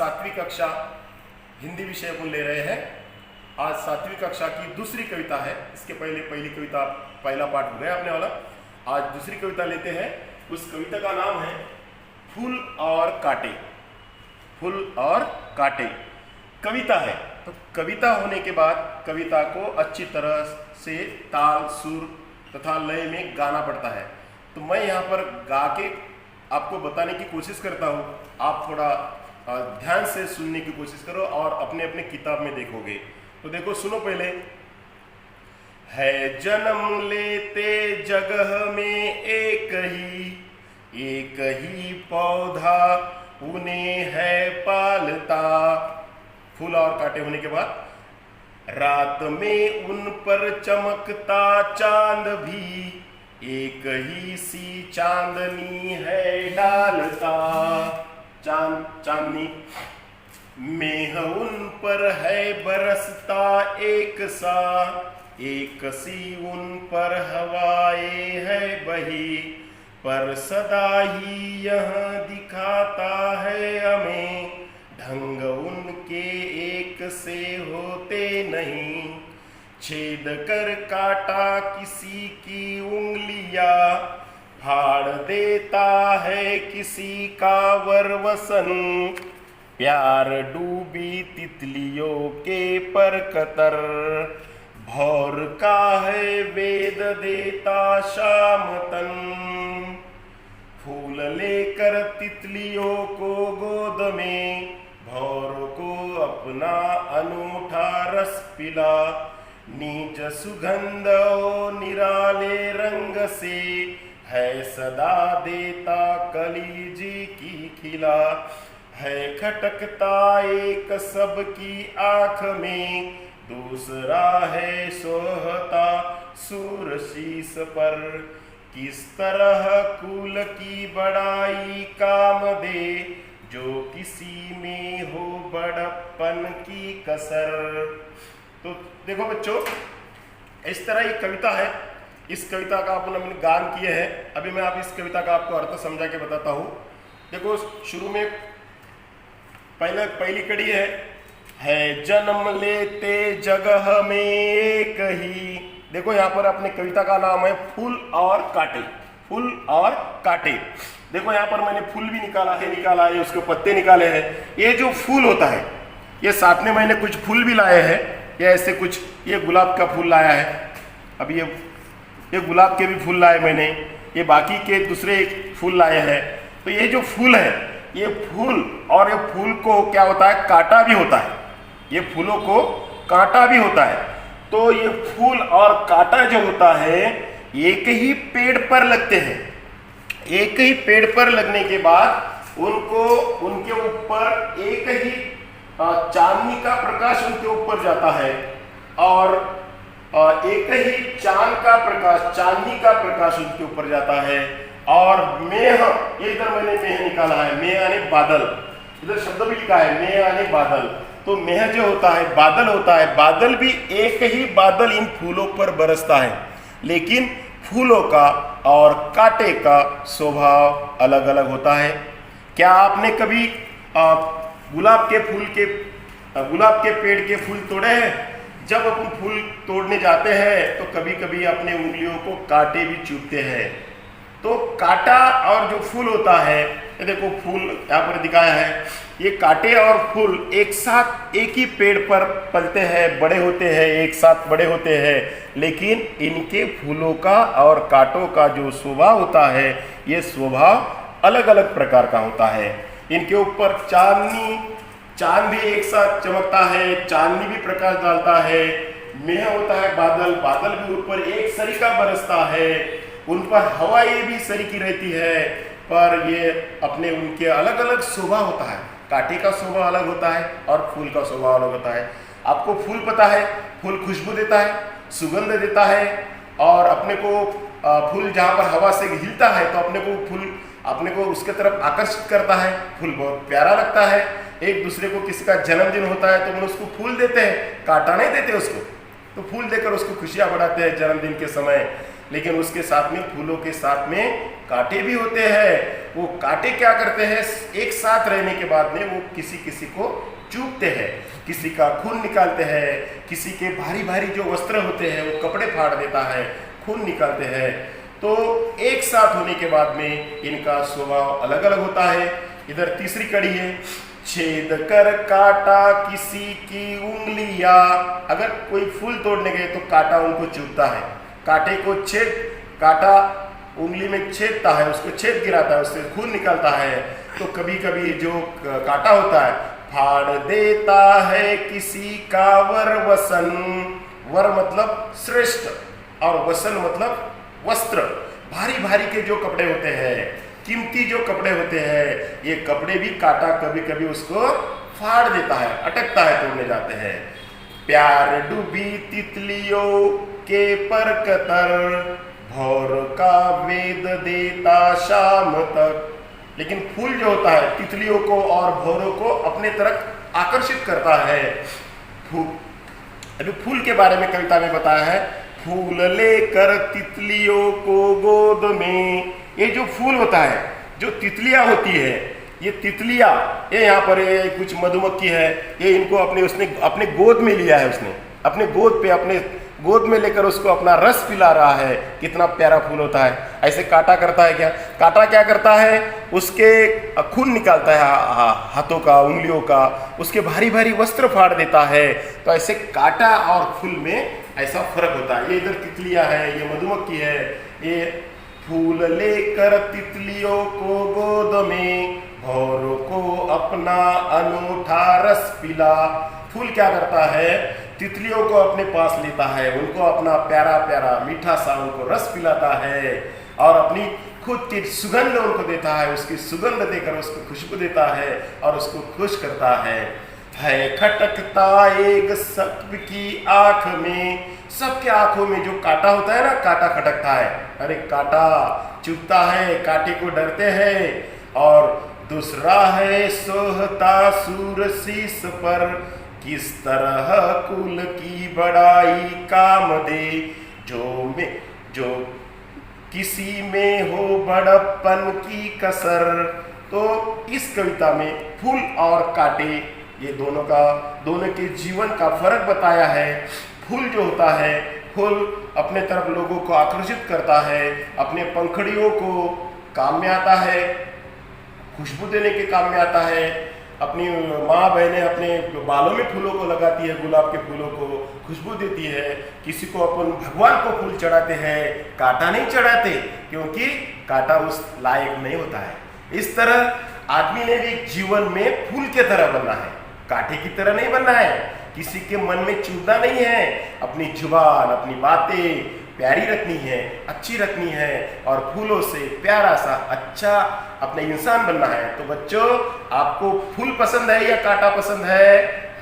सातवीं कक्षा हिंदी विषय अपन ले रहे हैं। आज सातवीं कक्षा की दूसरी कविता है। इसके पहले पहली कविता पहला पाठ हो गया अपने वाला। आज दूसरी कविता लेते हैं। उस कविता का नाम है फूल और कांटे। फूल और कांटे कविता है, तो कविता होने के बाद कविता को अच्छी तरह से ताल, सुर तथा लय में गाना पड़ता है। तो मैं यहाँ पर गा के आपको बताने की कोशिश करता हूँ। आप थोड़ा ध्यान से सुनने की कोशिश करो और अपने अपने किताब में देखोगे। तो देखो, सुनो पहले। है जन्म लेते जगह में एक ही पौधा, उन्हें है पालता। फूल और कांटे होने के बाद रात में उन पर चमकता चांद भी, एक ही सी चांदनी है डालता। चांदनी मेह उन पर है बरसता एक सी उन पर हवाएं है बही, पर सदा ही यह दिखाता है हमें, ढंग उनके एक से होते नहीं। छेद कर काटा किसी की उंगलियां, फाड़ देता है किसी का वरवसन। प्यार डूबी तितलियों के पर कतर, भौर का है वेद देता शाम तन। फूल लेकर तितलियों को गोद में, भौर को अपना अनूठा रस पिला। नीच सुगंध ओ निराले रंग से, है सदा देता कलीजी की खिला। है खटकता एक सबकी आँख में, दूसरा है सोहता सूर शीस पर। किस तरह कुल की बड़ाई काम दे, जो किसी में हो बड़प्पन की कसर। तो देखो बच्चों, इस तरह एक कविता है। इस कविता का हमने गान किए हैं। अभी मैं आप इस कविता का आपको अर्थ समझा के बताता हूँ। देखो, शुरू में पहली कड़ी है जन्म लेते जगह में एक ही। देखो, यहाँ पर अपने कविता का नाम है फूल और कांटे। फूल और कांटे। देखो, यहाँ पर मैंने फूल भी निकाला है, उसके पत्ते निकाले हैं। ये जो फूल होता है, ये साथ में मैंने कुछ फूल भी लाए हैं। ये ऐसे कुछ, ये गुलाब का फूल लाया है। अब ये गुलाब के भी फूल लाए मैंने। ये बाकी के दूसरे फूल लाए हैं। तो ये जो फूल है, ये फूल और ये फूल को क्या होता है, कांटा भी होता है। ये फूलों को कांटा भी होता है। तो ये फूल और कांटा जो होता है, एक ही पेड़ पर लगते हैं। एक ही पेड़ पर लगने के बाद उनके ऊपर एक ही चांदनी का प्रकाश उनके ऊपर जाता है, और एक ही चांदनी का प्रकाश उनके ऊपर जाता है। और मेह, ये इधर मैंने मेह निकाला है। मेह यानी बादल, इधर शब्द भी लिखा है मेह यानी बादल। तो मेह जो होता है, बादल होता है। बादल भी एक ही बादल इन फूलों पर बरसता है, लेकिन फूलों का और कांटे का स्वभाव अलग अलग होता है। क्या आपने कभी गुलाब के पेड़ के फूल तोड़े हैं? जब अपन फूल तोड़ने जाते हैं तो कभी कभी अपने उंगलियों को कांटे भी चुभते हैं। तो कांटा और जो फूल होता है, ये देखो फूल यहाँ पर दिखाया है। ये कांटे और फूल एक साथ एक ही पेड़ पर पलते हैं, बड़े होते हैं, एक साथ बड़े होते हैं। लेकिन इनके फूलों का और कांटों का जो स्वभाव होता है, ये स्वभाव अलग अलग प्रकार का होता है। इनके ऊपर चांद भी एक साथ चमकता है, चांदनी भी प्रकाश डालता है। मेह होता है बादल भी ऊपर एक सरीका बरसता है। उन पर हवाएं भी सरीकी रहती है, पर ये अपने उनके अलग अलग स्वभाव होता है। कांटे का स्वभाव अलग होता है और फूल का स्वभाव अलग होता है। आपको फूल पता है, फूल खुशबू देता है, सुगंध देता है, और अपने को फूल जहाँ पर हवा से हिलता है तो अपने को उसके तरफ आकर्षित करता है। फूल बहुत प्यारा लगता है। एक दूसरे को किसी का जन्मदिन होता है तो हम उसको फूल देते हैं, कांटा नहीं देते उसको। तो फूल देकर उसको खुशियाँ बढ़ाते हैं जन्मदिन के समय। लेकिन उसके साथ में, फूलों के साथ में कांटे भी होते हैं। वो कांटे क्या करते हैं, एक साथ रहने के बाद में वो किसी किसी को चूभते हैं, किसी का खून निकालते हैं, किसी के भारी भारी जो वस्त्र होते हैं वो कपड़े फाड़ देता है, खून निकालते हैं। तो एक साथ होने के बाद में इनका स्वभाव अलग अलग होता है। इधर तीसरी कड़ी है, छेद कर काटा किसी की उंगलियां। अगर कोई फूल तोड़ने गए तो कांटा उनको चुभता है, कांटे को कांटा उंगली में छेदता है, उसको छेद गिराता है, उससे खून निकलता है। तो कभी कभी जो कांटा होता है फाड़ देता है किसी का वर वसन। वर मतलब श्रेष्ठ और वसन मतलब वस्त्र। भारी भारी के जो कपड़े होते हैं, कीमती जो कपड़े होते हैं, ये कपड़े भी कांटा कभी कभी उसको फाड़ देता है, अटकता है, तोड़ने जाते हैं। प्यार डूबी तितलियों के पर कतर, भौर का वेद देता शाम तक। लेकिन फूल जो होता है तितलियों को और भौरों को अपने तरफ आकर्षित करता है। अभी फूल के बारे में कविता में बताया है, फूल लेकर तितलियों को गोद में। ये जो फूल होता है, जो तितलियां होती है, ये तितलियां, ये यहाँ पर ये कुछ मधुमक्खी है, ये इनको उसने अपने गोद में लिया है, उसने अपने गोद पे, अपने गोद में लेकर उसको अपना रस पिला रहा है। कितना प्यारा फूल होता है। ऐसे कांटा करता है क्या, कांटा क्या करता है, उसके खून निकालता है हाथों का, उंगलियों का, उसके भारी भारी वस्त्र फाड़ देता है। तो ऐसे कांटा और फूल में ऐसा फर्क होता है। ये इधर तितलियां है, ये मधुमक्खी है। ये फूल लेकर तितलियों को गोद में, भौरों को अपना अनूठा रस पिला। फूल क्या करता है, तितलियों को अपने पास लेता है, उनको अपना प्यारा प्यारा मीठा सा उनको रस पिलाता है और अपनी खुद की सुगंध उनको देता है। उसकी सुगंध देकर उसको खुशबू देता है और उसको खुश करता है। खटकता एक सबकी आंख में, सबके आंखों में जो कांटा होता है ना, कांटा खटकता है। अरे कांटा चुभता है, कांटे को डरते हैं। और दूसरा है सोहता सूर शीस पर, किस तरह कुल की बड़ाई काम दे, जो किसी में हो बड़प्पन की कसर। तो इस कविता में फूल और कांटे, ये दोनों के जीवन का फर्क बताया है। फूल जो होता है, फूल अपने तरफ लोगों को आकर्षित करता है, अपने पंखड़ियों को काम में आता है, खुशबू देने के काम में आता है। अपनी माँ बहनें अपने बालों में फूलों को लगाती है, गुलाब के फूलों को खुशबू देती है। किसी को अपन भगवान को फूल चढ़ाते हैं, कांटा नहीं चढ़ाते, क्योंकि कांटा उस लायक नहीं होता है। इस तरह आदमी ने भी जीवन में फूल के तरह बनना है, कांटे की तरह नहीं बनना है। किसी के मन में चूना नहीं है। अपनी जुबान, अपनी बातें प्यारी रखनी है, अच्छी रखनी है और फूलों से प्यारा सा अच्छा अपने इंसान बनना है। तो बच्चों, आपको फूल पसंद है या कांटा पसंद है?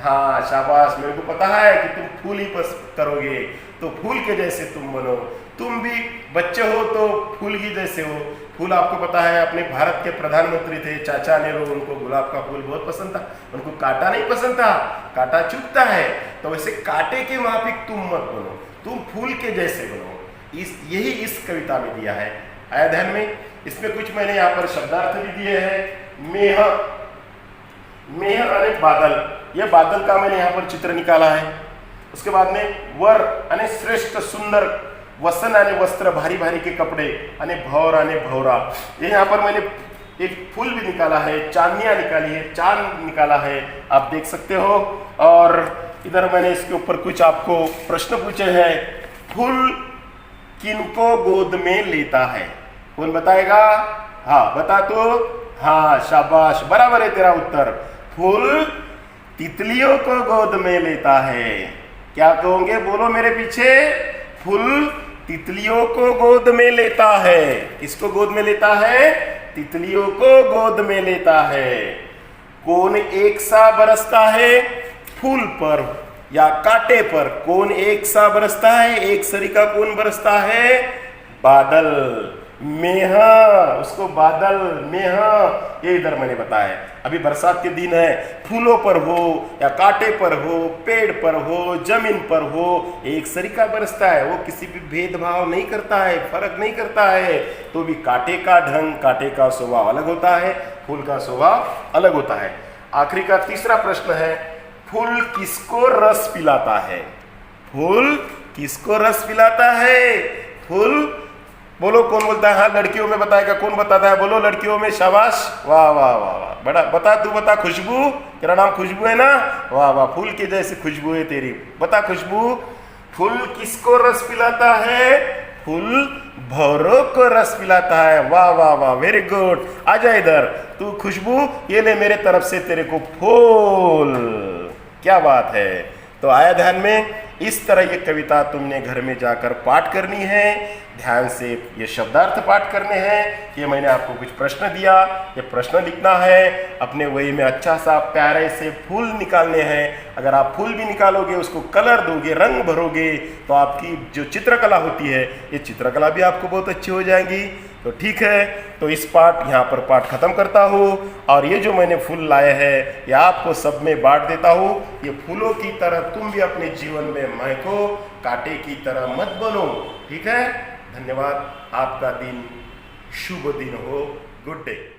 हाँ, शाबाश, मेरे को पता है कि तुम फूल ही पसंद करोगे। तो फूल के जैसे तुम बनो। तुम भी बच्चे हो तो फूल ही जैसे हो। फूल आपको पता है, अपने भारत के प्रधानमंत्री थे चाचा नेहरू, उनको गुलाब का फूल बहुत पसंद था, उनको कांटा नहीं पसंद था, कांटा चुभता है। तो वैसे कांटे के माफिक तुम मत बनो, तुम फूल के जैसे बनो। यही इस कविता में दिया है। आया ध्यान में? इसमें कुछ मैंने यहाँ पर शब्दार्थ भी दिए हैं। मेह, मेह अने बादल, यह बादल का मैंने यहाँ पर चित्र निकाला है। उसके बाद में वर अने श्रेष्ठ सुंदर, वसन अने वस्त्र, भारी भारी के कपड़े, अने भौर अने भौरा। ये यहाँ पर मैंने एक फूल भी निकाला है, चांदनियाँ निकाली है, चांद निकाला है, आप देख सकते हो। और इधर मैंने इसके ऊपर कुछ आपको प्रश्न पूछे हैं। फूल किनको गोद में लेता है? कौन बताएगा? हाँ, बता तो। हाँ, शाबाश, बराबर है तेरा उत्तर। फूल तितलियों को गोद में लेता है। क्या कहोगे? बोलो मेरे पीछे। फूल तितलियों को गोद में लेता है। किसको गोद में लेता है? तितलियों को गोद में लेता है। कौन एक सा बरसता है फूल पर या कांटे पर? कौन एक सा बरसता है? एक सरी का कौन बरसता है? बादल। मेह, उसको बादल, मेह, ये इधर मैंने बताया। अभी बरसात के दिन है, फूलों पर हो या कांटे पर हो, पेड़ पर हो, जमीन पर हो, एक सरीका बरसता है, वो किसी भी भेदभाव नहीं करता है, फर्क नहीं करता है। तो भी कांटे का ढंग, कांटे का स्वभाव अलग होता है, फूल का स्वभाव अलग होता है। आखिरी का तीसरा प्रश्न है, फूल किसको रस पिलाता है? फूल किसको रस पिलाता है? फूल, बोलो कौन बोलता है? हाँ, लड़कियों में बताएगा, कौन बताता है? बोलो लड़कियों में, शाबाश, वाह वाह वाह वाह, बड़ा बता, तू बता। खुशबू, तेरा नाम खुशबू है ना? वाह वाह, फूल के जैसे खुशबू है तेरी। बता खुशबू, फूल किसको रस पिलाता है? फूल भौरों को रस पिलाता है। वाह वाह वाह, वेरी गुड। आजा इधर तू खुशबू, ये ले मेरे तरफ से तेरे को फूल। क्या बात है। तो आया ध्यान में? इस तरह ये कविता तुमने घर में जाकर पाठ करनी है, ध्यान से ये शब्दार्थ पाठ करने हैं। ये मैंने आपको कुछ प्रश्न दिया, ये प्रश्न लिखना है, अपने वही में अच्छा सा प्यारे से फूल निकालने हैं। अगर आप फूल भी निकालोगे, उसको कलर दोगे, रंग भरोगे, तो आपकी जो चित्रकला होती है, ये चित्रकला भी आपको बहुत अच्छी हो जाएगी। तो ठीक है, तो इस यहाँ पर पाठ खत्म करता हूँ, और ये जो मैंने फूल लाए हैं, ये आपको सब में बांट देता हूँ। ये फूलों की तरह तुम भी अपने जीवन में महको, कांटे की तरह मत बनो। ठीक है, धन्यवाद। आपका दिन शुभ दिन हो। Good day.